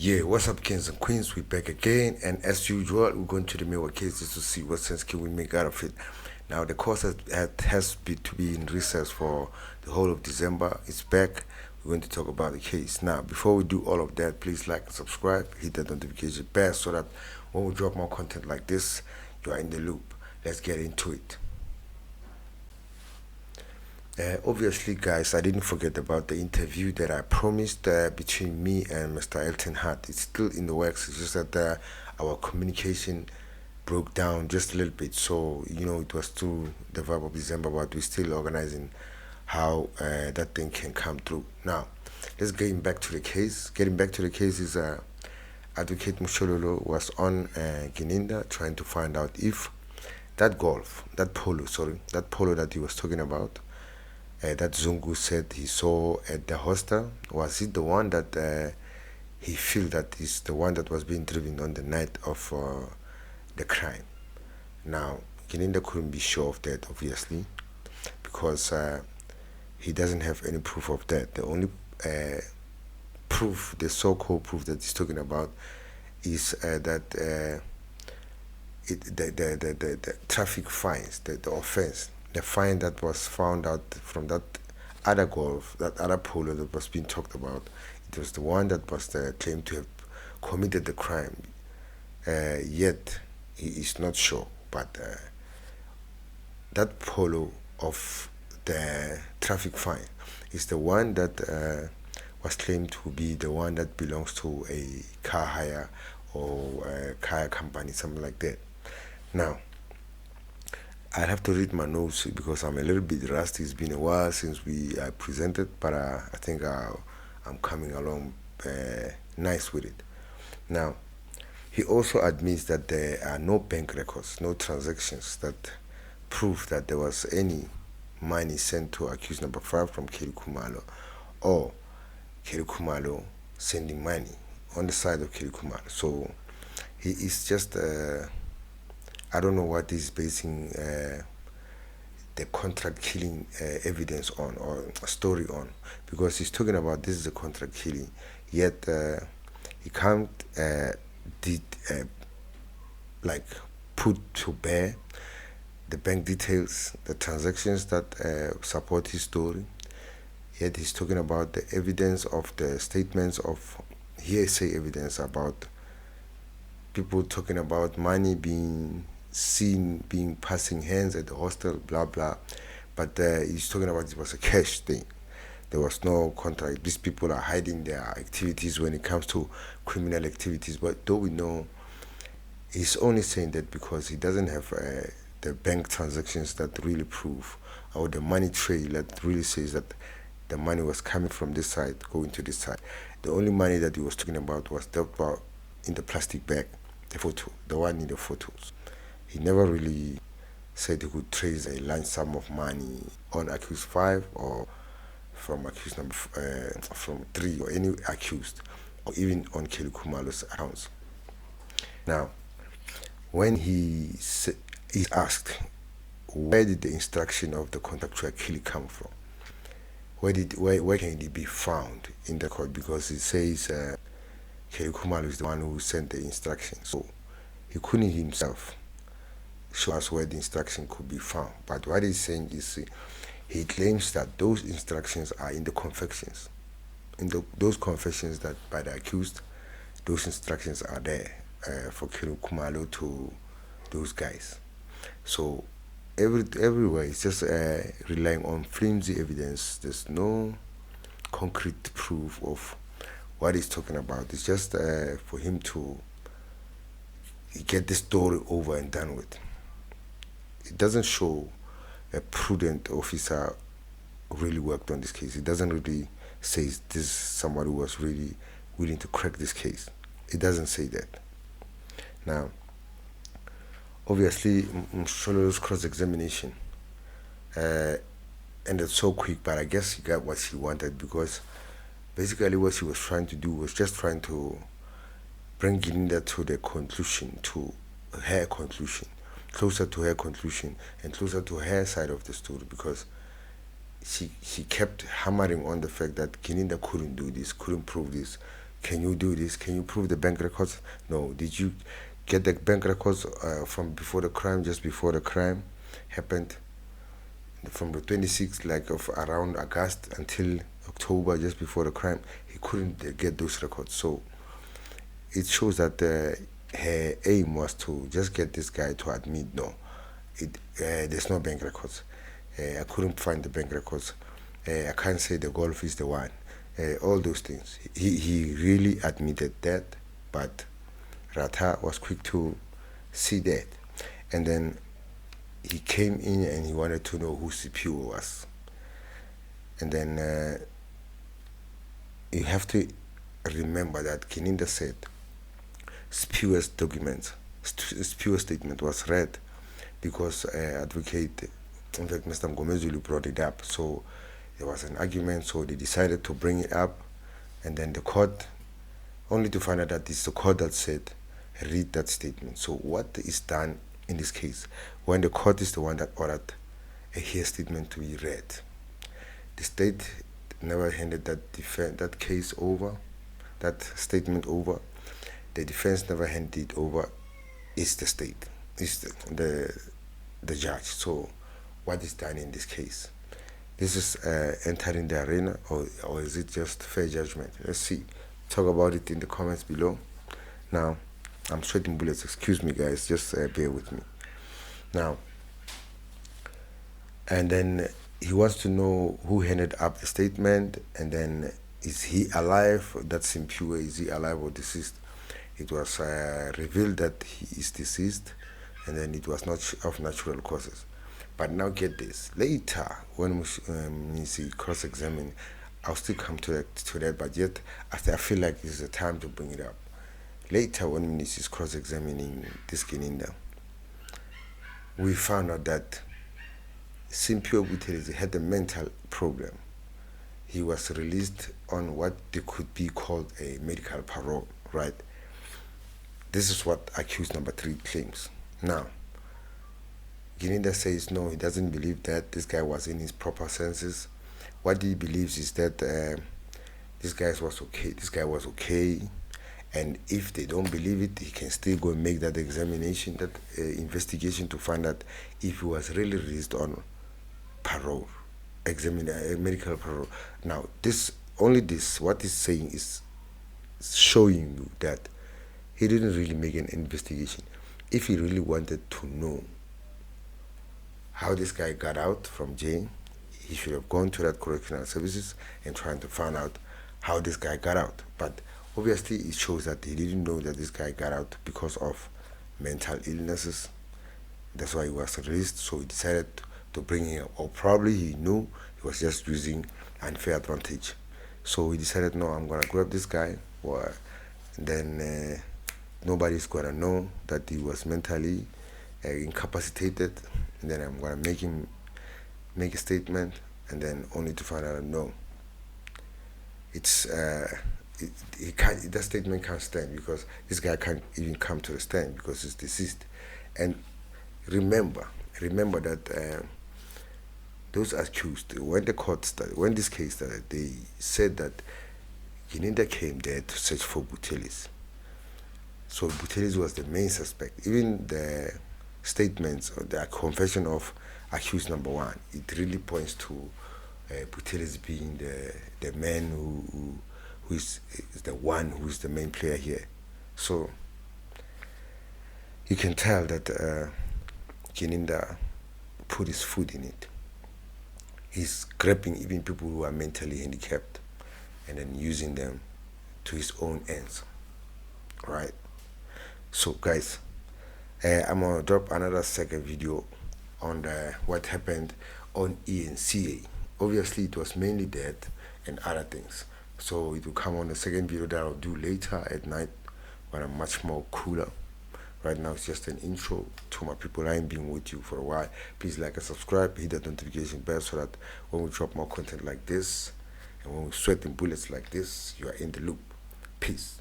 Yeah, what's up, kings and queens? We're back again, and as usual, we're going to the mirror cases to see what sense can we make out of it. Now, the course to be in recess for the whole of December. It's back. We're going to talk about the case. Now, before we do all of that, please like and subscribe, hit that notification bell so that when we drop more content like this, you are in the loop. Let's get into it. Obviously, guys, I didn't forget about the interview that I promised between me and Mr. Elton Hart. It's still in the works. It's just that our communication broke down just a little bit. So, it was through the vibe of December, but we're still organizing how that thing can come through. Now, let's get back to the case. Getting back to the case is Advocate Mushololo was on Ginindza trying to find out if that polo that he was talking about, that Zungu said he saw at the hostel, was it the one that he feel that is the one that was being driven on the night of the crime? Now, Ginindza couldn't be sure of that, obviously, because he doesn't have any proof of that. The only proof, the so-called proof that he's talking about, is that the traffic fines, the offense, the fine that was found out from that other golf, that other polo that was being talked about, it was the one that was claimed to have committed the crime. Yet he is not sure, but that polo of the traffic fine is the one that was claimed to be the one that belongs to a car hire or a car company, something like that. Now, I'll have to read my notes because I'm a little bit rusty. It's been a while since we presented, but I think I'm coming along nice with it. Now, he also admits that there are no bank records, no transactions that prove that there was any money sent to accused number 5 from Kelly Kumalo, or Kelly Kumalo sending money on the side of Kelly Kumalo. So he is just I don't know what he's basing the contract killing evidence on, or story on, because he's talking about this is a contract killing, yet he can't did like put to bear the bank details, the transactions that support his story. Yet he's talking about the evidence of the statements of hearsay evidence about people talking about money being seen being passing hands at the hostel, blah blah. But he's talking about it was a cash thing. There was no contract. These people are hiding their activities when it comes to criminal activities. But though we know, he's only saying that because he doesn't have the bank transactions that really prove, or the money trail that really says that the money was coming from this side, going to this side. The only money that he was talking about was the in the plastic bag, the photo, the one in the photos. He never really said he could trace a large sum of money on accused 5 or from accused number from 3 or any accused, or even on Kelly Kumalo's accounts. Now, when he is asked where did the instruction of the contractual killing come from, where can it be found in the court, because it says Kelly Kumalo is the one who sent the instruction, so he couldn't himself show us where the instruction could be found. But what he's saying is he claims that those instructions are in the confessions, those confessions that by the accused, those instructions are there for Kelly Kumalo to those guys. So everywhere it's just relying on flimsy evidence. There's no concrete proof of what he's talking about. It's just for him to get the story over and done with. It doesn't show a prudent officer really worked on this case. It doesn't really say this is somebody who was really willing to crack this case. It doesn't say that. Now, obviously, Mshololo's cross-examination ended so quick, but I guess he got what he wanted, because basically what he was trying to do was just trying to bring Ginindza to the conclusion, to her conclusion, closer to her conclusion and closer to her side of the story, because she kept hammering on the fact that Ginindza couldn't do this, couldn't prove this, Can you do this? Can you prove the bank records? No. Did you get the bank records from before the crime, just before the crime happened? From the 26th, like of around August until October, just before the crime, he couldn't get those records. So it shows that her aim was to just get this guy to admit, no, there's no bank records. I couldn't find the bank records. I can't say the golf is the one. All those things. He really admitted that, but Ratha was quick to see that. And then he came in and he wanted to know who CPU was. And then you have to remember that Ginindza said Spewer's statement was read because advocate, in fact, Mr. Mgomezulu brought it up. So there was an argument, so they decided to bring it up, and then the court, only to find out that it's the court that said, read that statement. So what is done in this case, when the court is the one that ordered a hear statement to be read, the state never handed that case over, that statement over. The defense never handed it over. It's the state, it's the judge. So what is done in this case? This is entering the arena, or is it just fair judgment? Let's see. Talk about it in the comments below. Now, I'm sweating bullets. Excuse me, guys. Just bear with me. Now, and then he wants to know who handed up the statement, and then is he alive? That's impure. Is he alive or deceased? It was revealed that he is deceased, and then it was not of natural causes. But now get this. Later, when we see cross-examine, I'll still come to that, but yet I feel like this is the time to bring it up. Later, when Minister is cross-examining this Ginindza, we found out that Simpio Buthelezi had a mental problem. He was released on what they could be called a medical parole, right? This is what accused number 3 claims. Now, Ginindza says no, he doesn't believe that this guy was in his proper senses. What he believes is that this guy was okay, and if they don't believe it, he can still go and make that examination, that investigation, to find out if he was really released on parole, medical parole. Now, what he's saying is showing you that he didn't really make an investigation. If he really wanted to know how this guy got out from jail, he should have gone to that correctional services and trying to find out how this guy got out. But obviously it shows that he didn't know that this guy got out because of mental illnesses. That's why he was released. So he decided to bring him up, or probably he knew he was just using unfair advantage. So he decided, no, I'm gonna grab this guy, and then nobody's gonna know that he was mentally incapacitated, and then I'm gonna make him make a statement, and then only to find out, no, it's that statement can't stand because this guy can't even come to the stand because he's deceased. And remember that those accused, when this case started, they said that Ginindza came there to search for Buthelezi. So Buthelezi was the main suspect. Even the statements or the confession of accused number 1, it really points to Buthelezi being the man who is the one who is the main player here. So you can tell that Ginindza put his foot in it. He's grabbing even people who are mentally handicapped and then using them to his own ends, right? So guys, I'm gonna drop another second video on what happened on ENCA. Obviously it was mainly that and other things, so it will come on the second video that I'll do later at night when I'm much more cooler. Right now it's just an intro to my people. I ain't been with you for a while. Please like and subscribe, hit that notification bell so that when we drop more content like this and when we sweat in bullets like this, you are in the loop. Peace.